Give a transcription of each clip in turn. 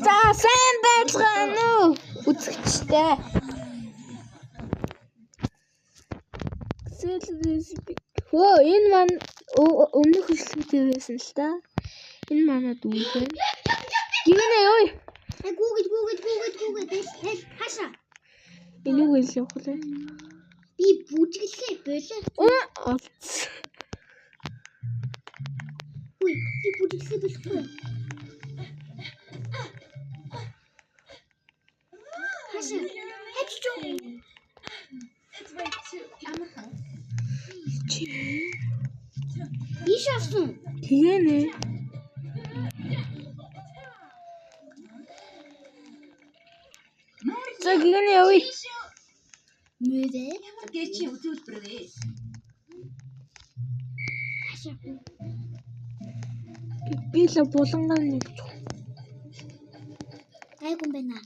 За сайн байцгаана уу үзэгчтэй. Хөө энэ маань өмнөх хөшлөгтэй байсан л та. Энэ манай дүү байна. Гинэ ой. Гүүгээд хаашаа. Энэ үг л явах лээ. Би бүжиглээ болоо. Олц. Үй, би бүжиглээ болохгүй. Хаашаа. Хэвчүү. Биш авсан. Тэгэнэ. За гинэ ой. Мөрөө. Гэчи үзүүлбэрээ. Би л булангаа нэг. Айгун байна.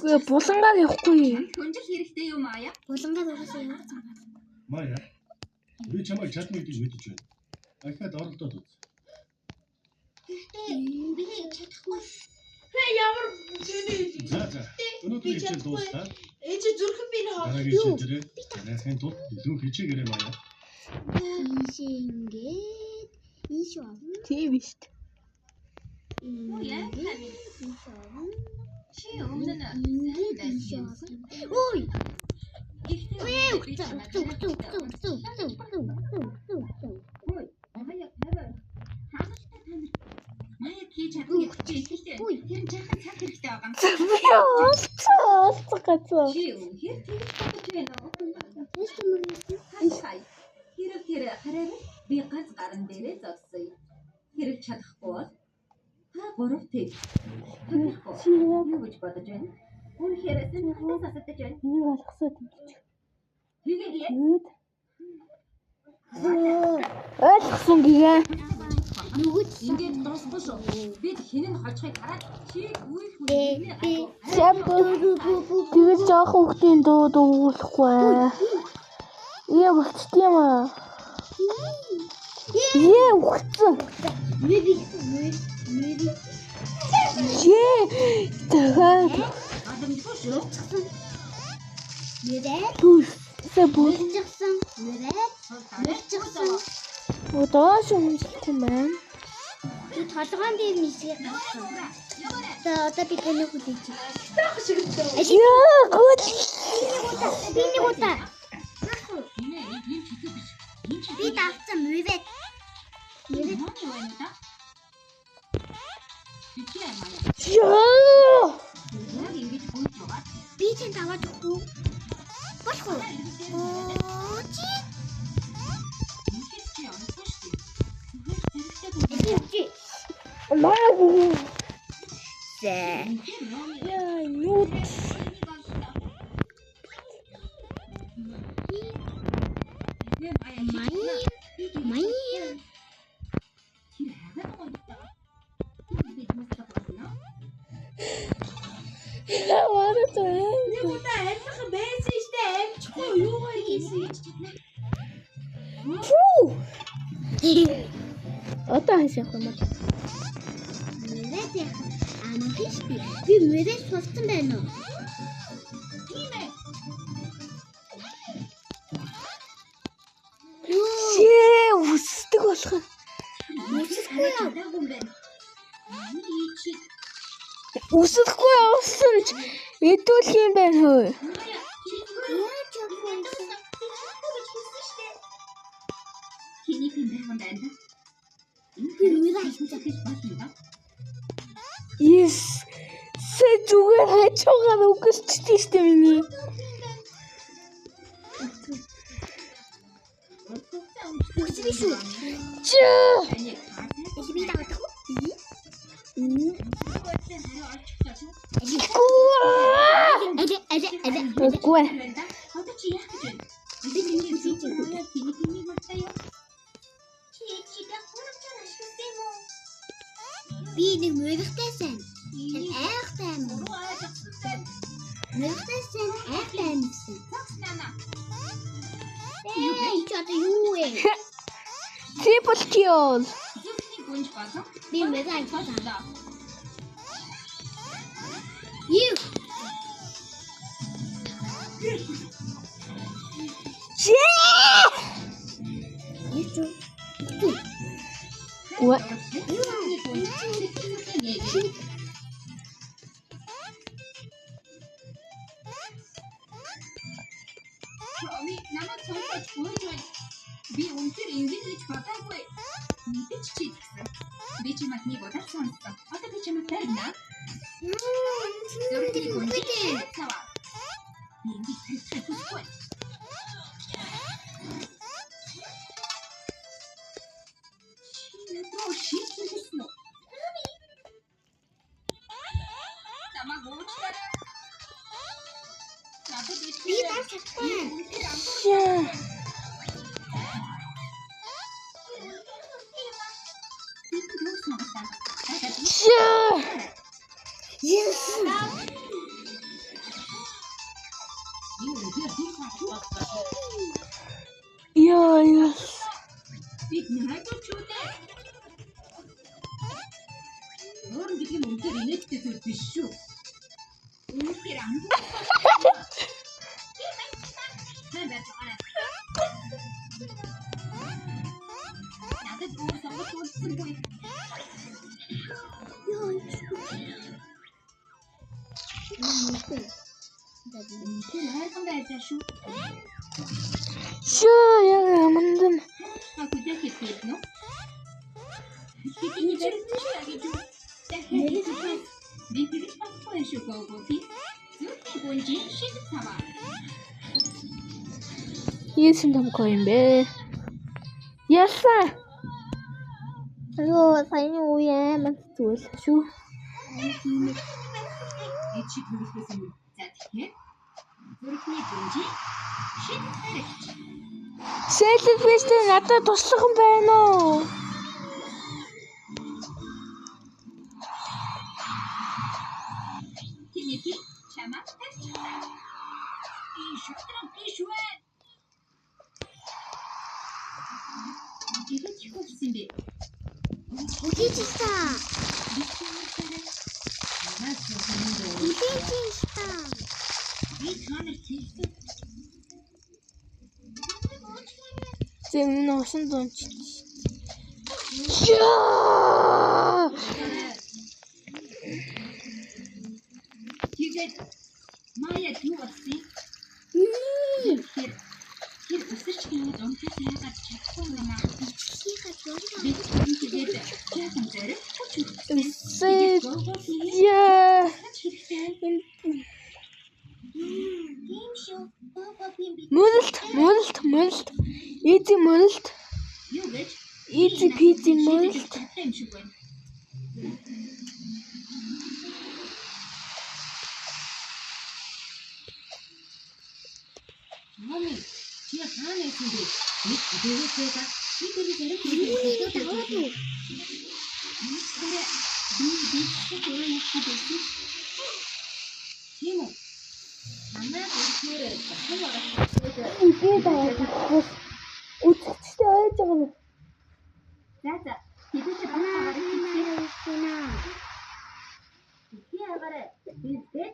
Гүй булангаа явахгүй. Хүнжил хэрэгтэй юм аа. Булангаа угаасаа явуулсан. Мая. Би чамайг чадмыг гэж мэдэж байна. Ахад оролдоод үз. Би чадахгүй. Ямар зүйний За. Өнөөдөр хичээл дуусна. ээж зүрхэн би нөө Дараагийн хичээлээр танайхын тул илүү хичээгээрэй Мая. Ингээд ийш авна. Тийм биш. Чи өмнө нь Ой. Маяг хийж чадна гэж хэлсэн. Тэр жаахан цаг хэрэгтэй байгаа юм. Олцгацоо. Чи үнэхээр тэгж бодож байна уу? Хэрэг тэр хараа би ганц гаран дээрээ зогсъё. Хэрэг чадахгүй бол та гурав тэг. Юу гэж бодож байна? Үнэхээр сонирхолтой асуулт байна. Энийг олгосоо тэмчих. Хийгээ. Ойлгосон гээ. Нүгт Ингээд дуусахгүй шүү. Бид хинэн хожихыг хараад чи үйл Тэгэж жоох хүүхдийн дуу дуулахгүй. Яа болчих юм аа. Яа ухцсан. Мөри. Тагаад адамдгүй шүү. Мөрөө. түлсээ бүр Мөрчихсэн. Мөрөө. Мөрчихсэн. удааш өмсөхгүй маань. Би толгоон дээр мисгээ гаргасан. За одоо би тэнэг үдэж. Яа гол. Би нэг удаа. Би давцсан мөрөө. Яа. Би чинь даваад өгөө. Болох уу? Чи. Маа. За. Яа нút. Май. Яа таа. нэг удаа амьдхан байсан штэ амжихгүй юу хийсэн гэж чадна. Одоо хасах юм бол. Мөрөө. Амгиш би мөрөө суулсан байна уу? Шээ үсдэг болох. Үсэхгүй яа. Үсэхгүй явсан ч мэдүүлэх юм байна хөө. Яаж явах Хиний юм байна. би мөрөө хайсан. Yes. Сэ зүгээр хайж байгаа үгсчтэй штэ миний. Үсвэ шүү. Чаа. Би даваад өгөө. Үгүй. Одоо чи яах гэж байна? Би тэнэг үсэж байгаа. Хиний мартаа. Чи дахурч ашигтай юм уу? Би нэг мөрөгтэй сайн. Айхтай юм. Мөрөгтэй сайн айхтай юм. Нана. Юу ч одоо юу вэ? Triple kill. Зөвхөн гүнж болон Би мэдээ анхаа. боллоо. Юу? Yeah! Юу? What? Зөвхөн гүнж хэлсэн. Оми намайг сонсож гүйж байна. Би үнээр ингэж хийж бодоогүй. Мэдээж чи гэсэн. Би чамайг нэг удаа сонссон. Одоо би чамайг тарина. Зөвхөн гүнж цаваа. Ингэж хэлэхгүй. Чи шийдсэн үү? Намайг уучлаарай. Надад Би дам чадсан. Yeah. Yeah. Yes. Yeah, yes. Бид найдаж чүлээ. Өөр гэдэг юм үнээр инээдтэй зүйл биш шүү. Үнээр амт. Надад бүр сонгож үлдсэнгүй. Тэр хайрхан байжаа шүү. Sure, yeah, мандан. Куда хийх нь? Хитний зэрэгтэй гэж үү? Тэгэхээр би тэгж байхгүй шүү гоо. Зөвхөн гүнж шийд цаваа. Ийсэн тамко юм бэ. Ясаа. Айоо, саяны үе манд зүйл шүү. Эд чи төлөвлөсөн үү? За тэгэхээр зөвхөн гүнж шийд хэрэгтэй. Селфист надад туслах юм байна уу? Тиники чамаа тарч. Ишвэ. Ихэд хөөсөн бэ? Үдээчихсэн. Наад зөвхөн Үдээчихсэн. би танаар хийсэн. Зэмн усан дунч. Яа! Тэгээд Мая юу болсон? Тэр өсөрч гинэ онцгой сайгаад чадахгүй юм аа. Би тэгээд яасан зэрэг Сэй. Яа! Мөлт. Easy мөлт. юу гэж Easy peasy мөлт. юм шиг байна. Мами, чи хаана исэн бэ? Нэг дээрээсээ би тэр зэрэг хийгээд би тэр яхад тийм үү? Манай бүрээр Үгүй даа. Үцэгчтэй ойж байгаа юм. за хэдэж бахаар хийсэн. Би агараа бизээ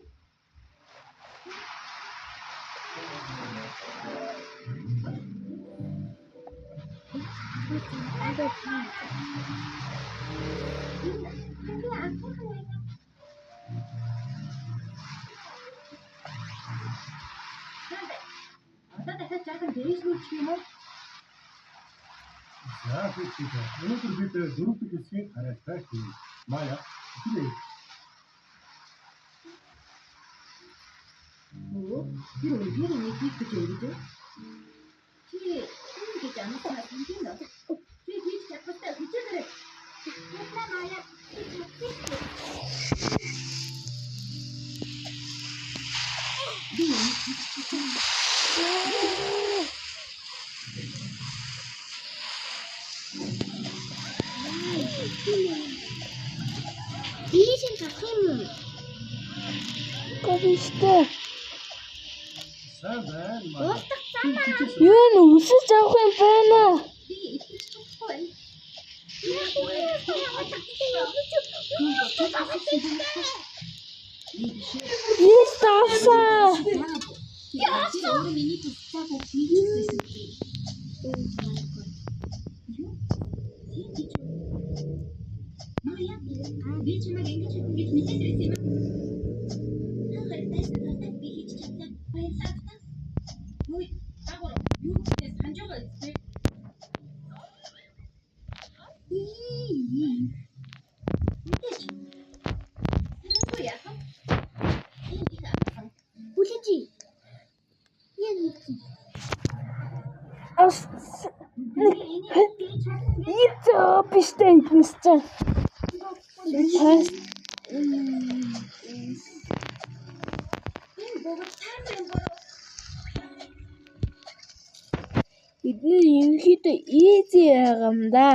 одоо дахиад жаахан дээшлүүлчих юм уу? За тийм. Өнөөдөр бид дөрөвдөг хэсгийг хараад байх юм. Мая. Тийм. Тэр үнээр нэг хийх гэж өгдөө. Чи ингэж амтнаа тийм үү? Чи хийж чадвартай хүчээрээ. Яна Мая. Дийсэн тах юм. Гомстой. Сайн байна. Устгах замаа. Юу н үсэж авах юм байна. Яасан. Яасан. Миний туслах бүх хийсэн би. Мая, би чамайг ингэж мэдээсэй юм. Хагас тастай би хийж чадсан. Баярлалаа. Ой, агуу юу гэж санаж байгаа юм бэ? Хүлээжи. Яг нэг. Ас. Ицо биштэй идэнсчээ. Хас. Эдний ерөнхийдөө easy байгаа юм да.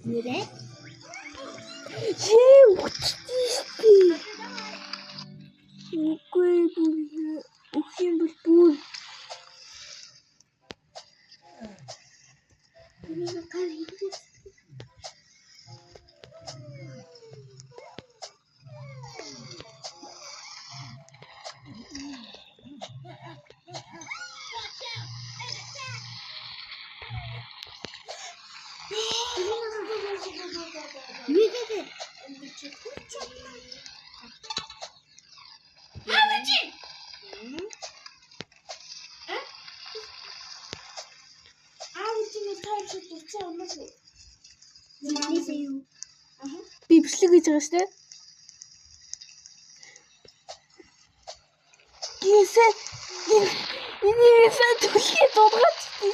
Нэрээ? Үгүй үхэн бүр би бичлэг хийж байгаа шүү дээ. Инээсээ түлхий дуудгаад шүү.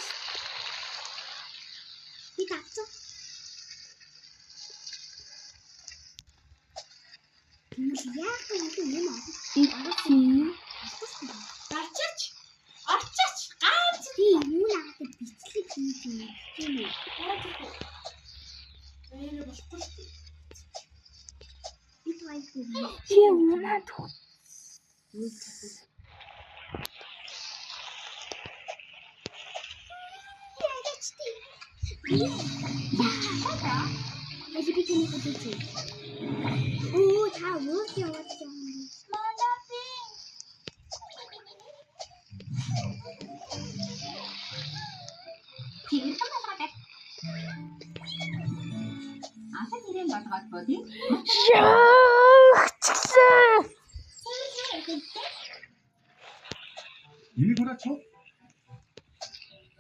Би тавцсан. Арчаач. Ганц Би юу яагаад бичлэг хийж юм бэ? Би тайгүй. Яа Оо, та юу яваад байна? Аса нэрэн болгоод бодъё. яахчлаа. Энийг хараач.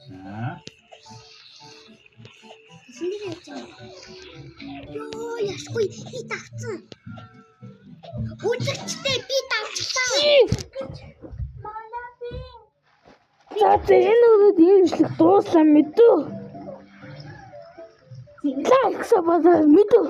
За. Ёо, яшгүй би тавцсан. Үзэгчтэй би тавцсан. За энэ үрээд ийм бичлэг дууссан мэдүү. Лайк сабаа мэдүү.